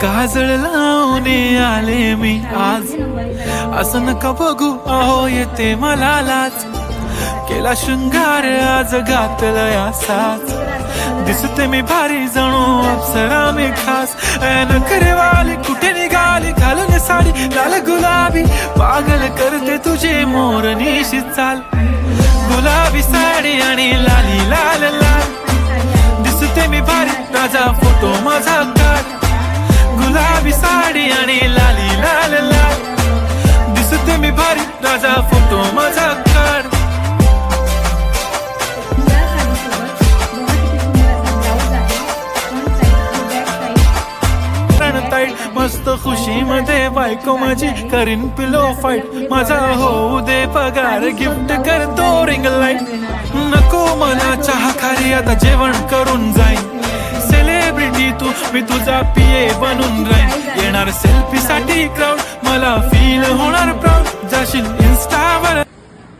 काजळ लावून आले मी आज, असं नका बघू अहो येते मला लाज. केला शृंगार आज घातलाय असाच, दिसते मी भारी जणू अप्सरा मी खास. नखरेवाली कुठे निघाली घालून साडी लाल गुलाबी, पागल करते तुझे मोरनीशी चाल. गुलाबी साडी आणि लाली लाल लाल, दिसते मी भारी राजा फोटो माझा काढ. गुलाबी साडी आणि लाली लाल लाल, दिसते मी भारी राजा फोटो माझा काढ. मस्त खुशी मध्ये बायको माझी करीन पिलो फाईट. माझा होऊ दे पगार गिफ्ट करतो रिंग लाईट. नको मला चहा खारी आता जेवण करून जाईन. सेलिब्रिटी तू मी तुझा पिये बनून राहीन. येणार सेल्फी साठी क्राऊड मला फील होणार.